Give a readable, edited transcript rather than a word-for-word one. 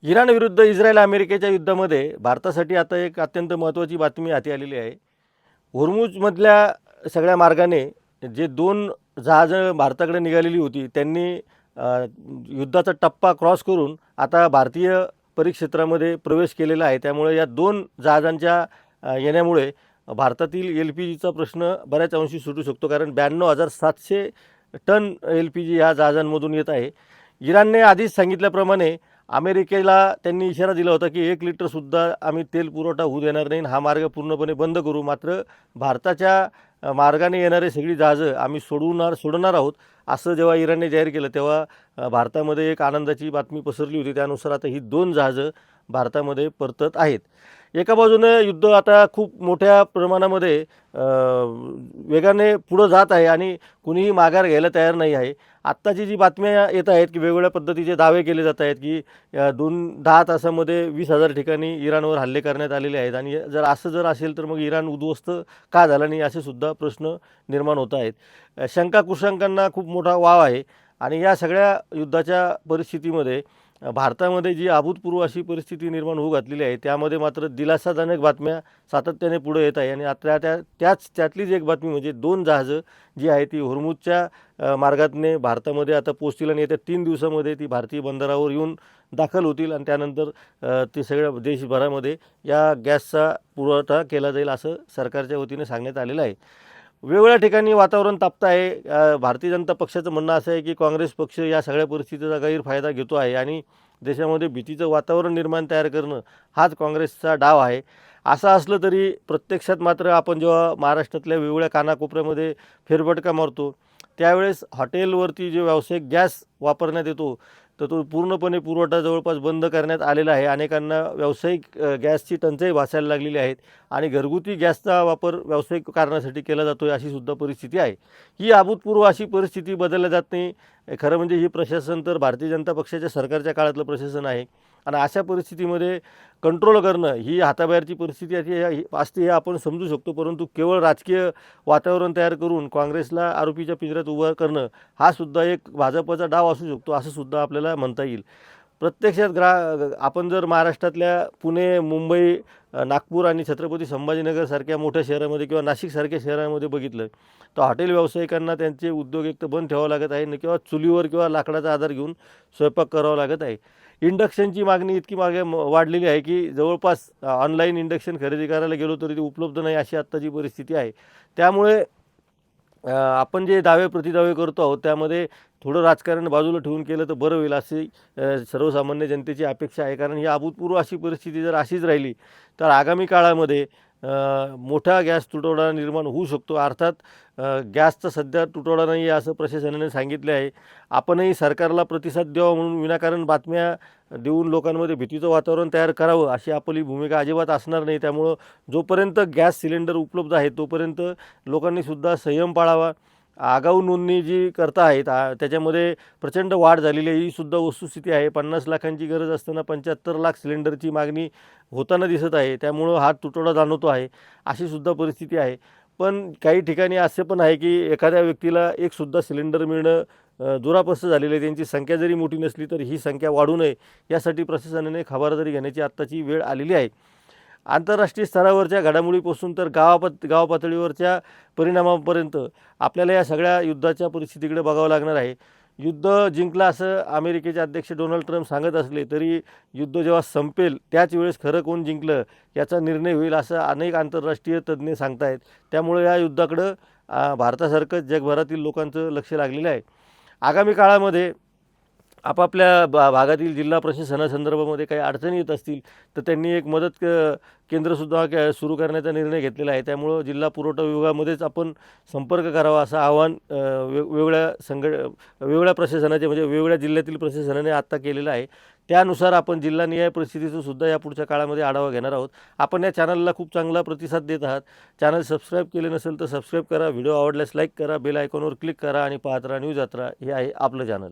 Iran विरुद्ध Israel अमेरिकेच्या युद्धामध्ये भारतासाठी आता एक अत्यंत महत्त्वाची बातमी हाती आलेली आहे. होर्मुझमधल्या सगळ्या मार्गाने जे 2 जहाजं भारताकडे निघालेली होती त्यांनी युद्धाचा टप्पा क्रॉस करून आता भारतीय परिक्षेत्रामध्ये प्रवेश केलेला आहे. त्यामुळे या 2 जहाजांच्या येण्यामुळे भारतातील LPGचा प्रश्न बऱ्याच अंशी सुटू शकतो. कारण 92,700 टन LPG ह्या जहाजांमधून येत आहे. इराणने आधीच सांगितल्याप्रमाणे अमेरिकेला त्यांनी इशारा दिला होता की 1 लिटरसुद्धा आम्ही तेल पुरवठा होऊ देणार नाही, हा मार्ग पूर्णपणे बंद करू. मात्र भारताच्या मार्गाने येणारे सगळी जहाजं आम्ही सोडणार आहोत, असं जेव्हा इराणने जाहीर केलं तेव्हा भारतामध्ये एक आनंदाची बातमी पसरली होती. त्यानुसार आता ही 2 जहाजं भारतामध्ये परतत आहेत. एका बाजूने युद्ध आता खूप मोठ्या प्रमाणामध्ये वेगाने पुढं जात आहे आणि कुणीही माघार घ्यायला तयार नाही आहे. आत्ताची जी बातम्या येत आहेत की वेगवेगळ्या पद्धतीचे दावे केले जात आहेत की 10 तासामध्ये 20,000 ठिकाणी इराणवर हल्ले करण्यात आलेले आहेत आणि जर असेल तर मग इराण उद्ध्वस्त का झाला नाही, असे सुद्धा प्रश्न निर्माण होत आहेत. शंका कुशंकांना खूप मोठा वाव आहे आणि या सगळ्या युद्धाच्या परिस्थितीमध्ये भारतामध्ये जी अभूतपूर्व अशी परिस्थिती निर्माण होऊ घातलेली आहे, त्यामध्ये मात्र दिलासाजनक बातम्या सातत्याने पुढे येत आहे. आणि आता त्यातलीच एक बातमी म्हणजे 2 जहाजं जी आहे ती होर्मुझच्या मार्गातने भारतामध्ये आता पोहोचतील आणि येत्या 3 दिवसामध्ये ती भारतीय बंदरावर येऊन दाखल होतील आणि त्यानंतर ते सगळ्या देशभरामध्ये या गॅसचा पुरवठा केला जाईल, असं सरकारच्या वतीने सांगण्यात आलेलं आहे. वेगवेगळ्या ठिकाणी वातावरण तापतं आहे. भारतीय जनता पक्षाचं म्हणणं असं आहे की काँग्रेस पक्ष या सगळ्या परिस्थितीचा गैरफायदा घेतो आहे आणि देशामध्ये भीतीचं वातावरण निर्माण तयार करणं हाच काँग्रेसचा डाव आहे. असं असलं तरी प्रत्यक्षात मात्र आपण जेव्हा महाराष्ट्रातल्या वेगवेगळ्या कानाकोपऱ्यामध्ये फेरफटका मारतो त्यावेळेस हॉटेलवरती जे व्यावसायिक गॅस वापरण्यात येतो तर तो पूर्णपणे पुरवठा जवळपास बंद करण्यात आलेला आहे. अनेकांना व्यावसायिक गॅसची टंचाई भासायला लागलेली आहे आणि घरगुती गॅसचा वापर व्यावसायिक कारणासाठी केला जातो आहे, अशी सुद्धा परिस्थिती आहे. ही अभूतपूर्व अशी परिस्थिती बदलल्या जात नाही. खरं म्हणजे ही प्रशासन तर भारतीय जनता पक्षाच्या सरकारच्या काळातलं प्रशासन आहे आणि अशा परिस्थितीमध्ये कंट्रोल करणं ही हाताबाहेरची परिस्थिती असते हे आपण समजू शकतो. परंतु केवळ राजकीय वातावरण तयार करून काँग्रेसला आरोपीच्या पिंजऱ्यात उभं करणं हा सुद्धा एक भाजपचा डाव असू शकतो, असं सुद्धा आपल्याला म्हणता येईल. प्रत्यक्षात आपण जर महाराष्ट्रातल्या पुणे, मुंबई, नागपूर आणि छत्रपती संभाजीनगरसारख्या मोठ्या शहरामध्ये किंवा नाशिकसारख्या शहरामध्ये बघितलं तर हॉटेल व्यावसायिकांना त्यांचे उद्योग एक तर बंद ठेवावं लागत आहे न किंवा चुलीवर किंवा लाकडाचा आधार घेऊन स्वयंपाक करावा लागत आहे. इंडक्शनची मागणी इतकी वाढलेली आहे की जवळपास ऑनलाईन इंडक्शन खरेदी करायला गेलो तरी ते उपलब्ध नाही, अशी आत्ताची परिस्थिती आहे. त्यामुळे आपण जे दावे प्रतिदावे करतो आहोत त्यामध्ये थोडं राजकारण बाजूला ठेवून केलं तर बरं होईल, अशी सर्वसामान्य जनतेची अपेक्षा आहे. कारण ही अभूतपूर्व अशी परिस्थिती जर अशीच राहिली तर आगामी काळामध्ये मोठा गॅस तुटवडा निर्माण होऊ शकतो. अर्थात गॅसचा सध्या तुटवडा नाही आहे असं प्रशासनाने सांगितले आहे. आपणही सरकारला प्रतिसाद द्यावा म्हणून विनाकारण बातम्या देऊन लोकांमध्ये भीतीचं वातावरण तयार करावं अशी आपली भूमिका अजिबात असणार नाही. त्यामुळं जोपर्यंत गॅस सिलेंडर उपलब्ध आहे तोपर्यंत लोकांनीसुद्धा संयम पाळावा. आगाऊ नोंदणी जी करता आहेत त्याच्यामध्ये प्रचंड वाढ झालेली आहे, ही सुद्धा वस्तुस्थिती आहे. 50 लाखांची गरज असताना 75 लाख सिलेंडरची मागणी होताना दिसत आहे. त्यामुळं हा तुटवडा जाणवतो आहे, अशी सुद्धा परिस्थिती आहे. पण काही ठिकाणी असे पण आहे की एखाद्या व्यक्तीला एकसुद्धा सिलेंडर मिळणं दुरापस्त झालेलं आहे. त्यांची संख्या जरी मोठी नसली तर ही संख्या वाढू नये यासाठी प्रशासनाने खबरदारी घेण्याची आत्ताची वेळ आलेली आहे. आंतरराष्ट्रीय स्तरावरच्या घडामोडीपासून तर गाव पातळीवरच्या परिणामापर्यंत आपल्याला या सगळ्या युद्धाच्या परिस्थितीकडे बघावं लागणार आहे. युद्ध जिंकलं असं अमेरिकेचे अध्यक्ष डोनाल्ड ट्रम्प सांगत असले तरी युद्ध जेव्हा संपेल त्याच वेळेस खरं कोण जिंकलं याचा निर्णय होईल असं अनेक आंतरराष्ट्रीय तज्ज्ञ सांगतायत. त्यामुळे या युद्धाकडं भारतासारखंच जगभरातील लोकांचं लक्ष लागलेलं आहे. आगामी काळामध्ये आपापल्या भागातील जिल्हा प्रशासनासंदर्भामध्ये काही अडचणी येत असतील तर त्यांनी एक मदत केंद्रसुद्धा सुरू करण्याचा निर्णय घेतलेला आहे. त्यामुळं जिल्हा पुरवठा विभागामध्येच आपण संपर्क करावा असं आवाहन वेगवेगळ्या प्रशासनाचे म्हणजे वेगवेगळ्या जिल्ह्यातील प्रशासनाने आत्ता केलेलं आहे. त्यानुसार आपण जिल्हानिहाय परिस्थितीचं सुद्धा या पुढच्या काळामध्ये आढावा घेणार आहोत. आपण या चॅनलला खूप चांगला प्रतिसाद देत आहात. चॅनल सबस्क्राईब केले नसेल तर सबस्क्राईब करा, व्हिडिओ आवडल्यास लाईक करा, बेल आयकॉनवर क्लिक करा आणि पाहत राहा न्यूज यात्रा. हे आहे आपलं चॅनल.